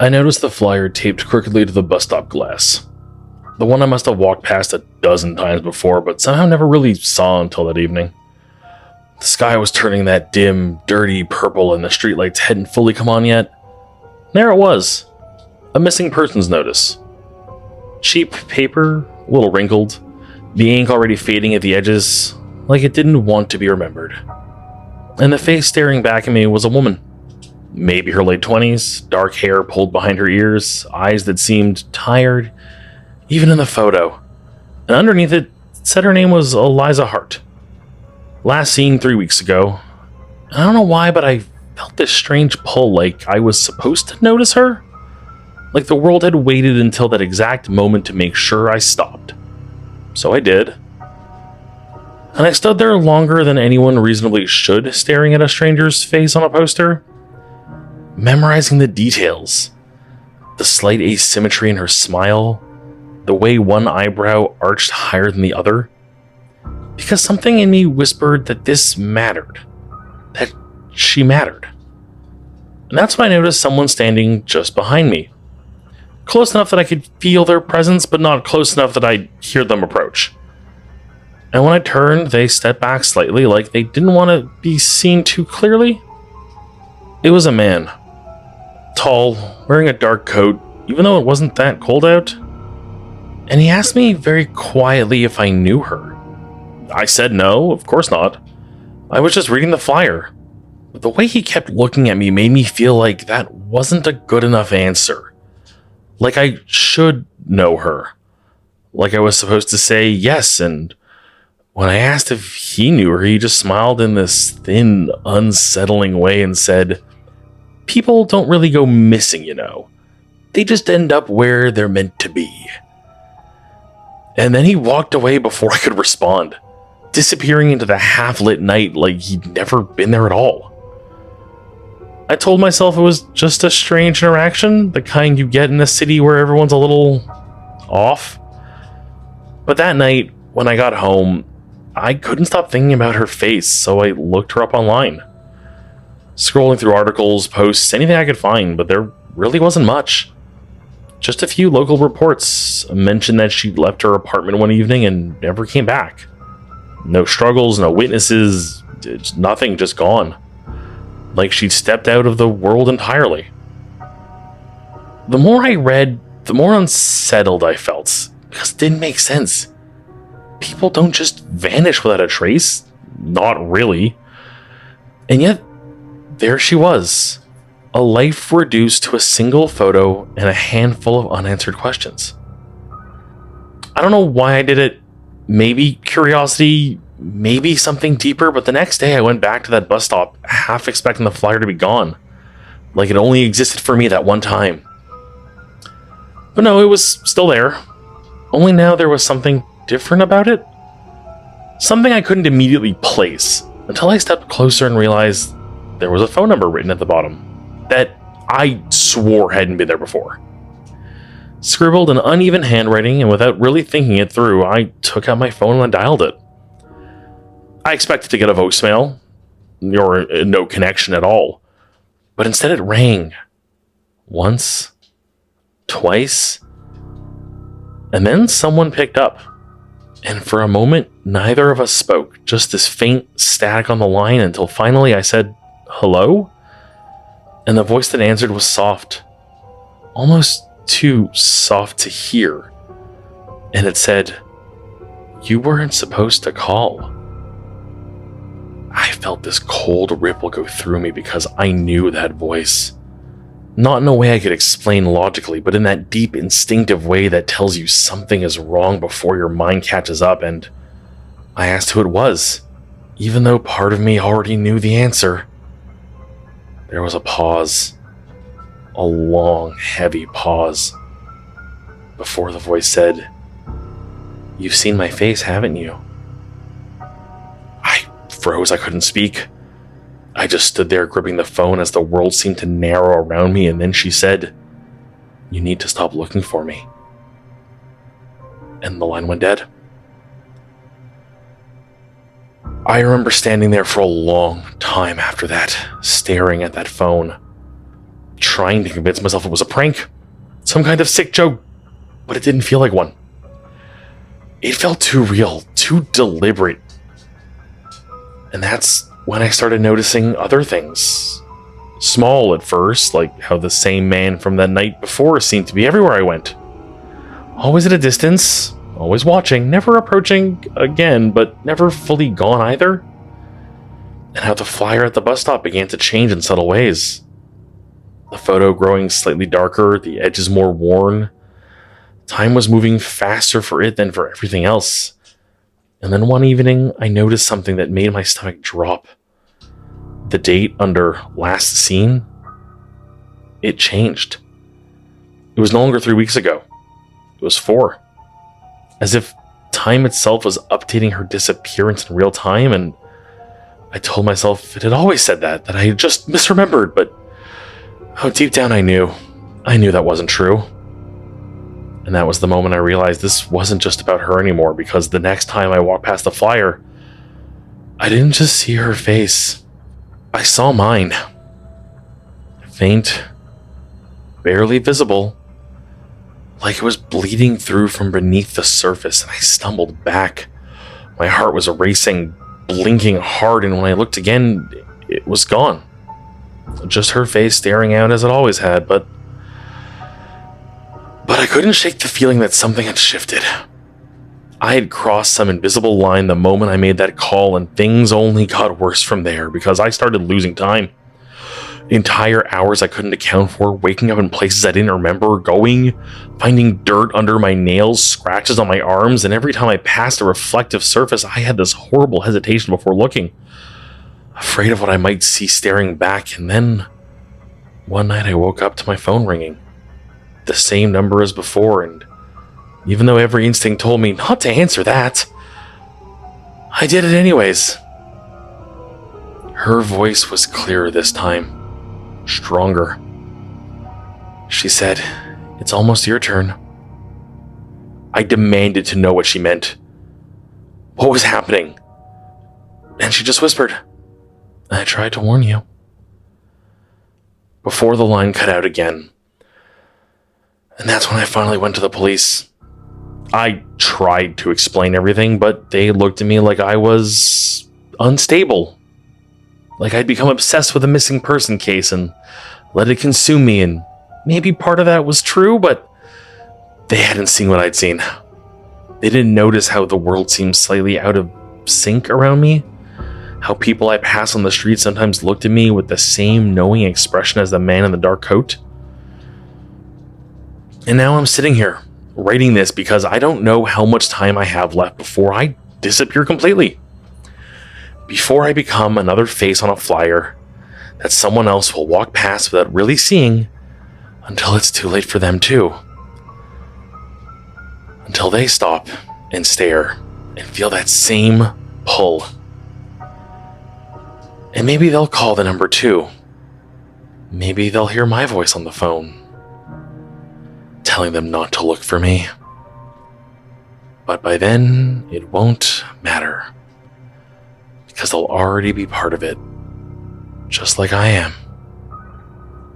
I noticed the flyer taped crookedly to the bus stop glass. The one I must have walked past a dozen times before, but somehow never really saw until that evening. The sky was turning that dim, dirty purple, and the streetlights hadn't fully come on yet. There it was. A missing persons notice. Cheap paper, a little wrinkled, the ink already fading at the edges, like it didn't want to be remembered. And the face staring back at me was a woman. Maybe her late 20s, dark hair pulled behind her ears, eyes that seemed tired, even in the photo. And underneath it said her name was Eliza Hart. Last seen 3 weeks ago. I don't know why, but I felt this strange pull, like I was supposed to notice her. Like the world had waited until that exact moment to make sure I stopped. So I did. And I stood there longer than anyone reasonably should, staring at a stranger's face on a poster, memorizing the details. The slight asymmetry in her smile, the way one eyebrow arched higher than the other. Because something in me whispered that this mattered. That she mattered. And that's when I noticed someone standing just behind me. Close enough that I could feel their presence, but not close enough that I'd hear them approach. And when I turned, they stepped back slightly, like they didn't want to be seen too clearly. It was a man. Tall, wearing a dark coat, even though it wasn't that cold out. And he asked me very quietly if I knew her. I said no, of course not. I was just reading the flyer. But the way he kept looking at me made me feel like that wasn't a good enough answer. Like I should know her. Like I was supposed to say yes, and when I asked if he knew her, he just smiled in this thin, unsettling way and said, "People don't really go missing, you know. They just end up where they're meant to be." And then he walked away before I could respond, disappearing into the half-lit night like he'd never been there at all. I told myself it was just a strange interaction, the kind you get in a city where everyone's a little off. But that night, when I got home, I couldn't stop thinking about her face, so I looked her up online. Scrolling through articles, posts, anything I could find, but there really wasn't much. Just a few local reports mentioned that she'd left her apartment one evening and never came back. No struggles, no witnesses, nothing, just gone. Like she'd stepped out of the world entirely. The more I read, the more unsettled I felt, because it didn't make sense. People don't just vanish without a trace. Not really. And yet, there she was. A life reduced to a single photo and a handful of unanswered questions. I don't know why I did it. Maybe curiosity, maybe something deeper, but the next day I went back to that bus stop, half expecting the flyer to be gone. Like it only existed for me that one time. But no, it was still there. Only now there was something different about it. Something I couldn't immediately place, until I stepped closer and realized there was a phone number written at the bottom that I swore hadn't been there before. Scribbled in uneven handwriting, and without really thinking it through, I took out my phone and dialed it. I expected to get a voicemail, or no connection at all, but instead it rang. Once, twice, and then someone picked up. And for a moment, neither of us spoke, just this faint static on the line, until finally I said, "Hello?" And the voice that answered was soft, almost too soft to hear. And it said, "You weren't supposed to call." I felt this cold ripple go through me because I knew that voice. Not in a way I could explain logically, but in that deep instinctive way that tells you something is wrong before your mind catches up. And I asked who it was, even though part of me already knew the answer. There was a pause, a long, heavy pause, before the voice said, "You've seen my face, haven't you?" I froze. I couldn't speak. I just stood there gripping the phone as the world seemed to narrow around me, and then she said, "You need to stop looking for me." And the line went dead. I remember standing there for a long time after that, staring at that phone. trying to convince myself it was a prank, some kind of sick joke, but it didn't feel like one. It felt too real, too deliberate. And that's when I started noticing other things. Small at first, like how the same man from the night before seemed to be everywhere I went. Always at a distance, always watching, never approaching again, but never fully gone either. And how the flyer at the bus stop began to change in subtle ways. The photo growing slightly darker, the edges more worn. Time was moving faster for it than for everything else. And then one evening, I noticed something that made my stomach drop. The date under last seen, it changed. It was no longer 3 weeks ago. It was 4. As if time itself was updating her disappearance in real time, and I told myself it had always said that I had just misremembered, but deep down I knew that wasn't true. And that was the moment I realized this wasn't just about her anymore, because the next time I walked past the flyer, I didn't just see her face. I saw mine. Faint, barely visible, like it was bleeding through from beneath the surface, and I stumbled back. My heart was racing, blinking hard, and when I looked again, it was gone. Just her face staring out as it always had, but I couldn't shake the feeling that something had shifted. I had crossed some invisible line the moment I made that call, and things only got worse from there because I started losing time. Entire hours I couldn't account for, waking up in places I didn't remember going, finding dirt under my nails, scratches on my arms, and every time I passed a reflective surface, I had this horrible hesitation before looking, afraid of what I might see staring back. And then one night I woke up to my phone ringing, the same number as before, and even though every instinct told me not to answer that, I did it anyways. Her voice was clearer this time, stronger. She said, "It's almost your turn." I demanded to know what she meant. What was happening? And she just whispered, "I tried to warn you." Before the line cut out again. And that's when I finally went to the police. I tried to explain everything, but they looked at me like I was unstable. Like I'd become obsessed with a missing person case and let it consume me, and maybe part of that was true, but they hadn't seen what I'd seen. They didn't notice how the world seemed slightly out of sync around me, how people I pass on the street sometimes looked at me with the same knowing expression as the man in the dark coat. And now I'm sitting here, writing this because I don't know how much time I have left before I disappear completely. Before I become another face on a flyer that someone else will walk past without really seeing, until it's too late for them too. Until they stop and stare and feel that same pull. And maybe they'll call the number 2. Maybe they'll hear my voice on the phone, telling them not to look for me. But by then, it won't matter, because they'll already be part of it, just like I am.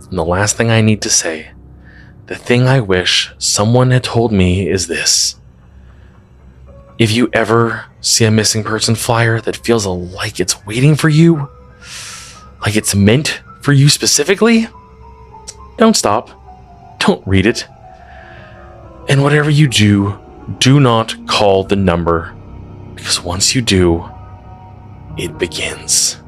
And the last thing I need to say, the thing I wish someone had told me, is this. If you ever see a missing person flyer that feels like it's waiting for you, like it's meant for you specifically, don't stop. Don't read it. And whatever you do, do not call the number, because once you do, it begins.